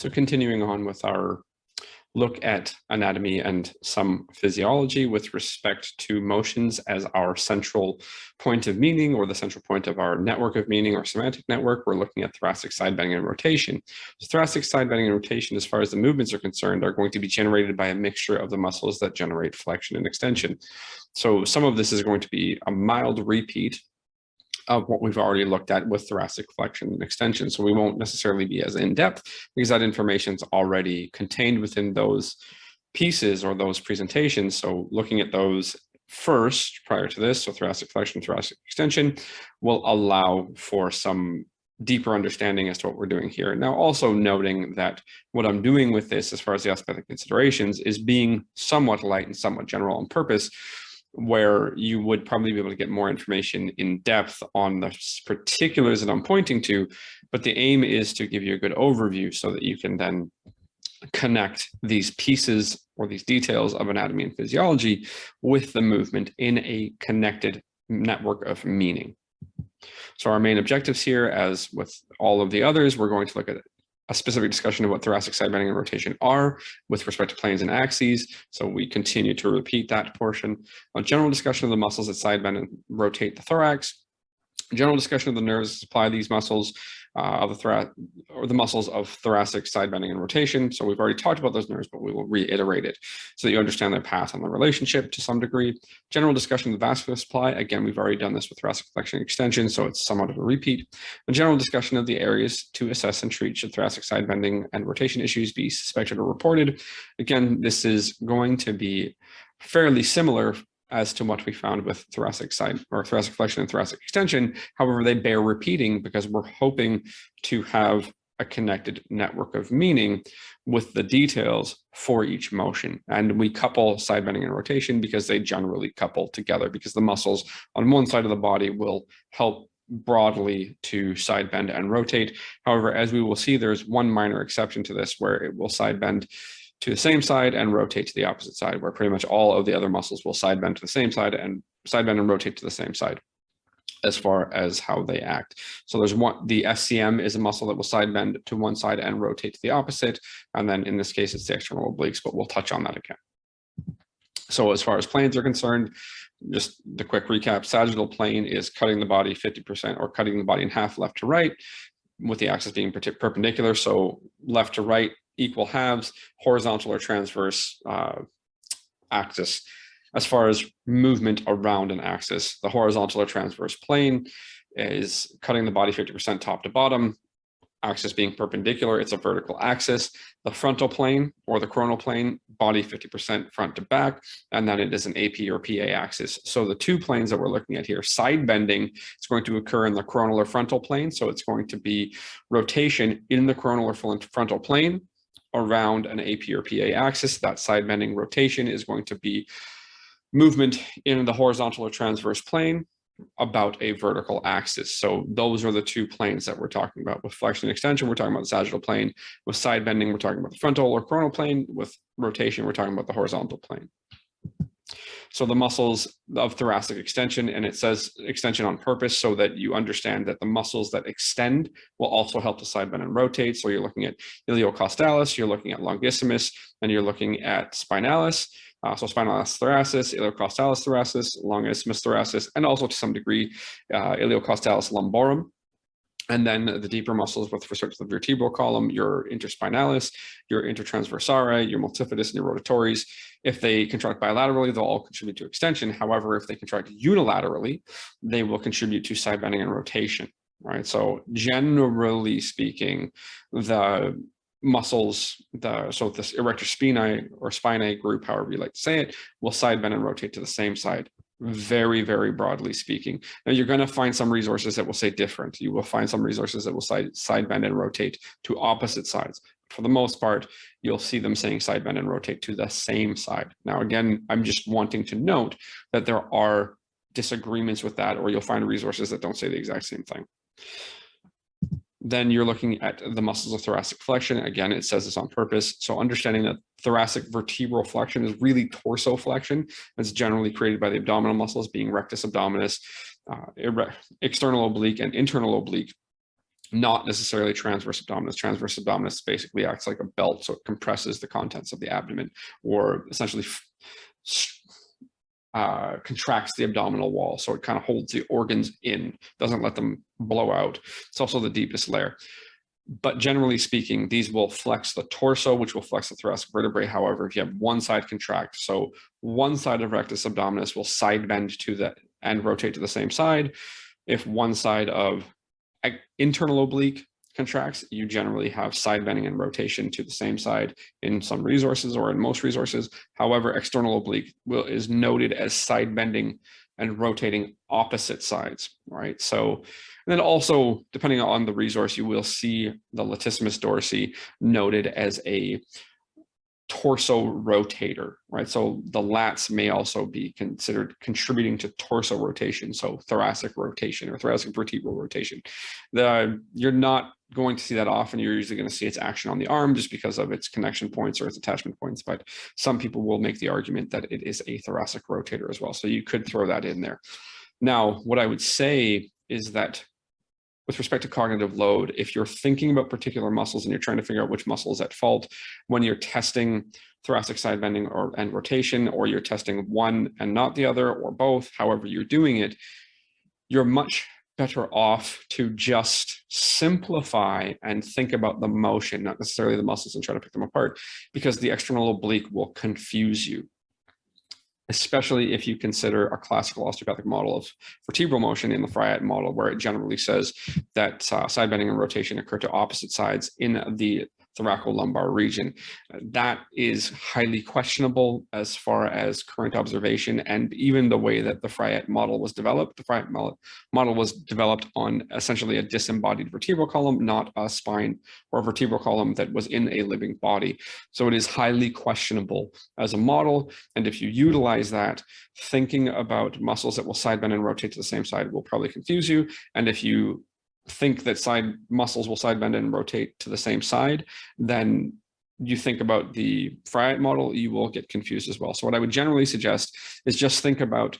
So continuing on with our look at anatomy and some physiology with respect to motions as our central point of meaning, or the central point of our network of meaning or semantic network, we're looking at thoracic side bending and rotation. So thoracic side bending and rotation, as far as the movements are concerned, are going to be generated by a mixture of the muscles that generate flexion and extension. So some of this is going to be a mild repeat of what we've already looked at with thoracic flexion and extension. So we won't necessarily be as in-depth because that information is already contained within those pieces or those presentations. So looking at those first prior to this, so thoracic flexion, thoracic extension, will allow for some deeper understanding as to what we're doing here. Now, also noting that what I'm doing with this as far as the osteopathic considerations is being somewhat light and somewhat general on purpose, where you would probably be able to get more information in depth on the particulars that I'm pointing to, but the aim is to give you a good overview so that you can then connect these pieces or these details of anatomy and physiology with the movement in a connected network of meaning. So our main objectives here, as with all of the others, we're going to look at a specific discussion of what thoracic side bending and rotation are with respect to planes and axes. So we continue to repeat that portion. A general discussion of the muscles that side bend and rotate the thorax. General discussion of the nerves that supply these muscles, the muscles of thoracic side bending and rotation. So we've already talked about those nerves, but we will reiterate it so that you understand their path and the relationship to some degree. General discussion of the vascular supply. Again, we've already done this with thoracic flexion and extension, so it's somewhat of a repeat. A general discussion of the areas to assess and treat should thoracic side bending and rotation issues be suspected or reported. Again, this is going to be fairly similar as to what we found with thoracic side or thoracic flexion and thoracic extension. However, they bear repeating because we're hoping to have a connected network of meaning with the details for each motion. And we couple side bending and rotation because they generally couple together, because the muscles on one side of the body will help broadly to side bend and rotate. However, as we will see, there's one minor exception to this where it will side bend to the same side and rotate to the opposite side, where pretty much all of the other muscles will side bend to the same side and side bend and rotate to the same side as far as how they act. So there's one, the SCM is a muscle that will side bend to one side and rotate to the opposite. And then in this case, it's the external obliques, but we'll touch on that again. So as far as planes are concerned, just the quick recap: sagittal plane is cutting the body 50% or cutting the body in half left to right, with the axis being perpendicular. So left to right, equal halves, horizontal or transverse axis. As far as movement around an axis, the horizontal or transverse plane is cutting the body 50% top to bottom, axis being perpendicular, it's a vertical axis. The frontal plane or the coronal plane, body 50% front to back, and then it is an AP or PA axis. So the two planes that we're looking at here, side bending is going to occur in the coronal or frontal plane. So it's going to be rotation in the coronal or frontal plane around an AP or PA axis. That side bending rotation is going to be movement in the horizontal or transverse plane about a vertical axis. So those are the two planes that we're talking about. With flexion and extension, we're talking about the sagittal plane. With side bending, we're talking about the frontal or coronal plane. With rotation, we're talking about the horizontal plane. So the muscles of thoracic extension, and it says extension on purpose so that you understand that the muscles that extend will also help to side bend and rotate. So you're looking at iliocostalis, you're looking at longissimus, and you're looking at spinalis. So spinalis thoracis, iliocostalis thoracis, longissimus thoracis, and also to some degree iliocostalis lumborum. And then the deeper muscles with respect to the vertebral column, your interspinalis, your intertransversarii, your multifidus, and your rotatories. If they contract bilaterally, they'll all contribute to extension. However, if they contract unilaterally, they will contribute to side bending and rotation, right? So generally speaking, the muscles, so this erector spinae or spinae group, however you like to say it, will side bend and rotate to the same side. Very, very broadly speaking. Now you're going to find some resources that will say different. You will find some resources that will side bend and rotate to opposite sides. For the most part, you'll see them saying side bend and rotate to the same side. Now, again, I'm just wanting to note that there are disagreements with that, or you'll find resources that don't say the exact same thing. Then you're looking at the muscles of thoracic flexion. Again, it says this on purpose. So understanding that thoracic vertebral flexion is really torso flexion. It's generally created by the abdominal muscles, being rectus abdominis, external oblique and internal oblique. not necessarily transverse abdominis. Transverse abdominis basically acts like a belt, so it compresses the contents of the abdomen, or essentially contracts the abdominal wall. So it kind of holds the organs in, doesn't let them blow out. It's also the deepest layer. But generally speaking, these will flex the torso, which will flex the thoracic vertebrae. However, if you have one side contract, so one side of rectus abdominis will side bend to the and rotate to the same side. If one side of internal oblique contracts, you generally have side bending and rotation to the same side in some resources or in most resources. However, external oblique is noted as side bending and rotating opposite sides, right? So, and then also, depending on the resource, you will see the latissimus dorsi noted as a torso rotator, right? So the lats may also be considered contributing to torso rotation, so thoracic rotation or thoracic vertebral rotation. You're not going to see that often. You're usually going to see its action on the arm just because of its connection points or its attachment points, but some people will make the argument that it is a thoracic rotator as well. So you could throw that in there. Now, what I would say is that with respect to cognitive load, if you're thinking about particular muscles and you're trying to figure out which muscle is at fault, when you're testing thoracic side bending and rotation, or you're testing one and not the other, or both, however you're doing it, you're much better off to just simplify and think about the motion, not necessarily the muscles, and try to pick them apart, because the external oblique will confuse you, especially if you consider a classical osteopathic model of vertebral motion in the Friat model, where it generally says that side bending and rotation occur to opposite sides in the thoracolumbar region. That is highly questionable as far as current observation, and even the way that the Friat model was developed. The Friat model was developed on essentially a disembodied vertebral column, not a spine or a vertebral column that was in a living body. So it is highly questionable as a model, and if you utilize that, thinking about muscles that will side bend and rotate to the same side will probably confuse you. And if you think that side muscles will side bend and rotate to the same side, then you think about the Friat model, you will get confused as well. So what I would generally suggest is just think about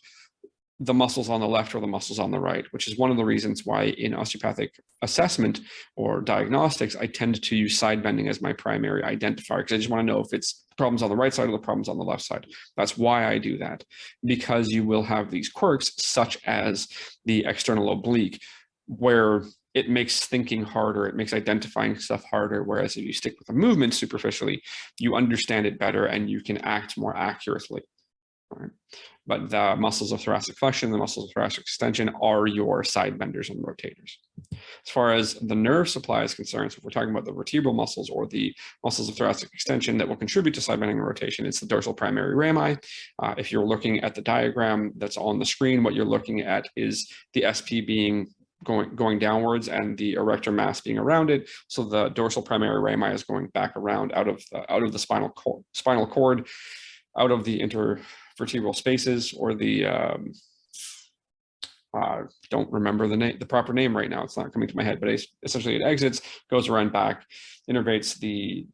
the muscles on the left or the muscles on the right, which is one of the reasons why in osteopathic assessment or diagnostics, I tend to use side bending as my primary identifier, because I just want to know if it's problems on the right side or the problems on the left side. That's why I do that, because you will have these quirks such as the external oblique, where it makes thinking harder, it makes identifying stuff harder, whereas if you stick with a movement superficially, you understand it better and you can act more accurately. Right? But the muscles of thoracic flexion, the muscles of thoracic extension are your side benders and rotators. As far as the nerve supply is concerned, so if we're talking about the vertebral muscles or the muscles of thoracic extension that will contribute to side bending and rotation, it's the dorsal primary rami. If you're looking at the diagram that's on the screen, what you're looking at is the SP being going downwards and the erector mass being around it. So the dorsal primary rami is going back around out of the spinal cord, out of the intervertebral spaces, or the don't remember the proper name right now. It's not coming to my head, but essentially it exits, goes around back, innervates the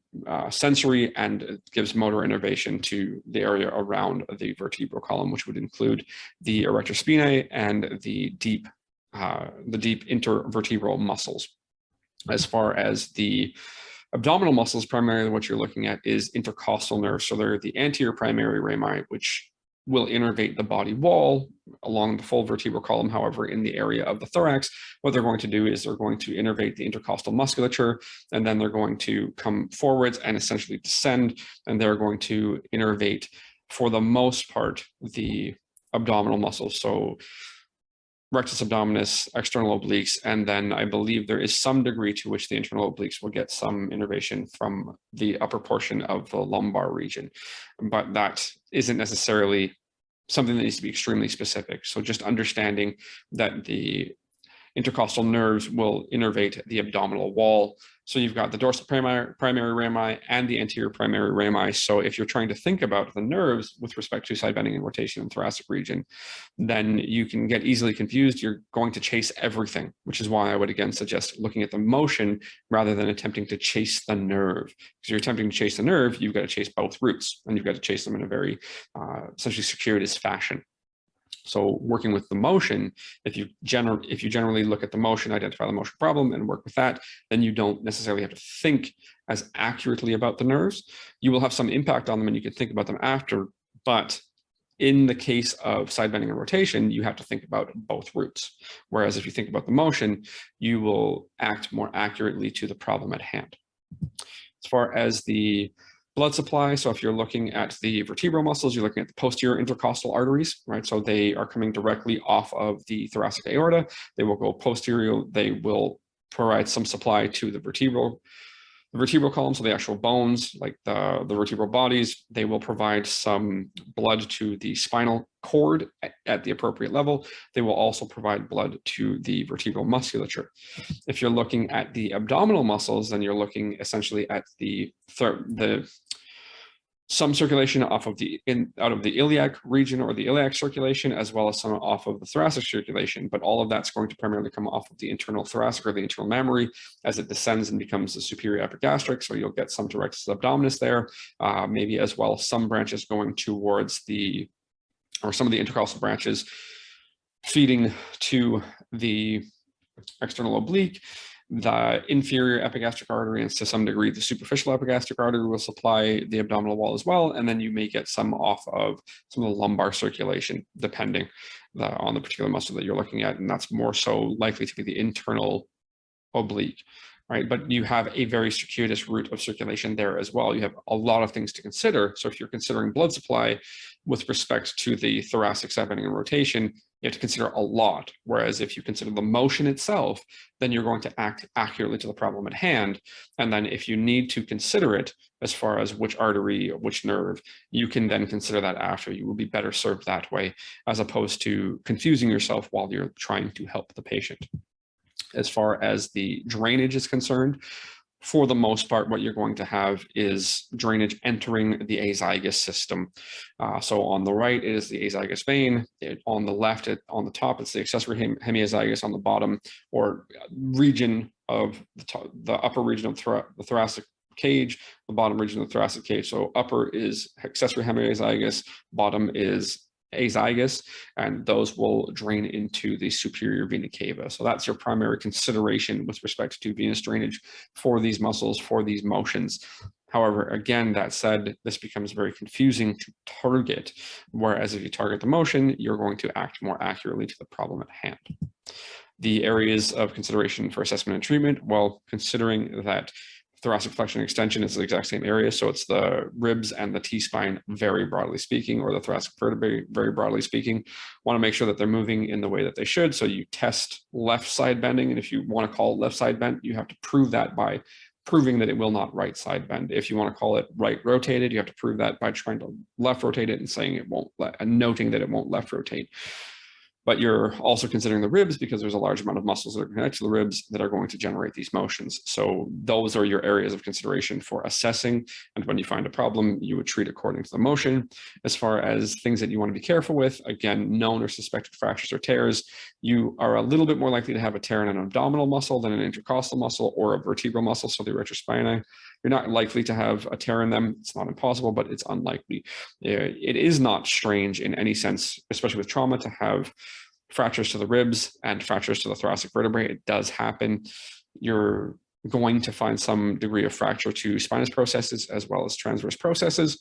sensory, and gives motor innervation to the area around the vertebral column, which would include the erector spinae and the deep intervertebral muscles. As far as the abdominal muscles, primarily what you're looking at is intercostal nerves. So they're the anterior primary rami, which will innervate the body wall along the full vertebral column. However, in the area of the thorax, what they're going to do is they're going to innervate the intercostal musculature, and then they're going to come forwards and essentially descend, and they're going to innervate, for the most part, the abdominal muscles. So rectus abdominis, external obliques, and then I believe there is some degree to which the internal obliques will get some innervation from the upper portion of the lumbar region, but that isn't necessarily something that needs to be extremely specific. So just understanding that the intercostal nerves will innervate the abdominal wall. So you've got the dorsal primary rami and the anterior primary rami. So if you're trying to think about the nerves with respect to side bending and rotation in the thoracic region, then you can get easily confused. You're going to chase everything, which is why I would again suggest looking at the motion rather than attempting to chase the nerve. Because you're attempting to chase the nerve, you've got to chase both roots, and you've got to chase them in a very essentially circuitous fashion. So working with the motion, if you generally look at the motion, identify the motion problem and work with that, then you don't necessarily have to think as accurately about the nerves. You will have some impact on them and you can think about them after, but in the case of side bending and rotation, you have to think about both routes. Whereas if you think about the motion, you will act more accurately to the problem at hand. As far as the blood supply, so if you're looking at the vertebral muscles, you're looking at the posterior intercostal arteries, right? So they are coming directly off of the thoracic aorta. They will go posterior. They will provide some supply to the vertebral column, so the actual bones, like the vertebral bodies. They will provide some blood to the spinal cord at the appropriate level. They will also provide blood to the vertebral musculature. If you're looking at the abdominal muscles, then you're looking essentially at some circulation off of out of the iliac region or the iliac circulation, as well as some off of the thoracic circulation. But all of that's going to primarily come off of the internal thoracic or the internal mammary as it descends and becomes the superior epigastric. So you'll get some directus abdominis there, maybe as well some branches going towards some of the intercostal branches feeding to the external oblique. The inferior epigastric artery and to some degree the superficial epigastric artery will supply the abdominal wall as well, and then you may get some off of some of the lumbar circulation depending on the particular muscle that you're looking at, and that's more so likely to be the internal oblique, right? But you have a very circuitous route of circulation there as well. You have a lot of things to consider. So if you're considering blood supply with respect to the thoracic side bending and rotation, you have to consider a lot. Whereas if you consider the motion itself, then you're going to act accurately to the problem at hand. And then if you need to consider it as far as which artery or which nerve, you can then consider that after. You will be better served that way, as opposed to confusing yourself while you're trying to help the patient. As far as the drainage is concerned, for the most part, what you're going to have is drainage entering the azygous system. So on the right, it is the azygous vein. On the left, on the top, it's the accessory hemiazygous. On the bottom, or region of the upper region of the thoracic cage, the bottom region of the thoracic cage. So upper is accessory hemiazygous, bottom is azygous, and those will drain into the superior vena cava. So that's your primary consideration with respect to venous drainage for these muscles, for these motions. However, again, that said, this becomes very confusing to target, whereas if you target the motion, you're going to act more accurately to the problem at hand. The areas of consideration for assessment and treatment, well, considering that thoracic flexion and extension is the exact same area. So it's the ribs and the T-spine, very broadly speaking, or the thoracic vertebrae, very broadly speaking. Want to make sure that they're moving in the way that they should. So you test left side bending. And if you want to call it left side bend, you have to prove that by proving that it will not right side bend. If you want to call it right rotated, you have to prove that by trying to left rotate it and saying it won't, and noting that it won't left rotate. But you're also considering the ribs because there's a large amount of muscles that are connected to the ribs that are going to generate these motions. So those are your areas of consideration for assessing. And when you find a problem, you would treat according to the motion. As far as things that you want to be careful with, again, known or suspected fractures or tears, you are a little bit more likely to have a tear in an abdominal muscle than an intercostal muscle or a vertebral muscle, so the retrospinae. You're not likely to have a tear in them. It's not impossible, but it's unlikely. It is not strange in any sense, especially with trauma, to have fractures to the ribs and fractures to the thoracic vertebrae. It does happen. You're going to find some degree of fracture to spinous processes as well as transverse processes.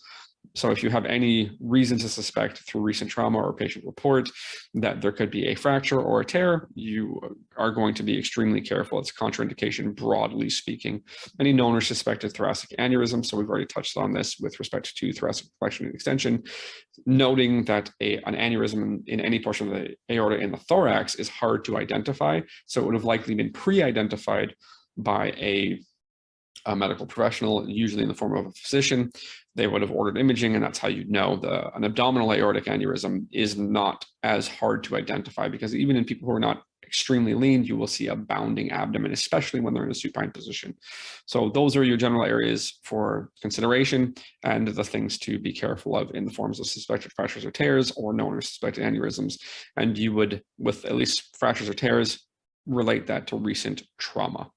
So if you have any reason to suspect through recent trauma or patient report that there could be a fracture or a tear, you are going to be extremely careful. It's a contraindication, broadly speaking. Any known or suspected thoracic aneurysm, so we've already touched on this with respect to thoracic flexion and extension, noting that an aneurysm in any portion of the aorta in the thorax is hard to identify. So it would have likely been pre-identified by a medical professional, usually in the form of a physician. They would have ordered imaging, and that's how you know an abdominal aortic aneurysm is not as hard to identify, because even in people who are not extremely lean, you will see a bounding abdomen, especially when they're in a supine position. So those are your general areas for consideration and the things to be careful of in the forms of suspected fractures or tears or known or suspected aneurysms. And you would, with at least fractures or tears, relate that to recent trauma.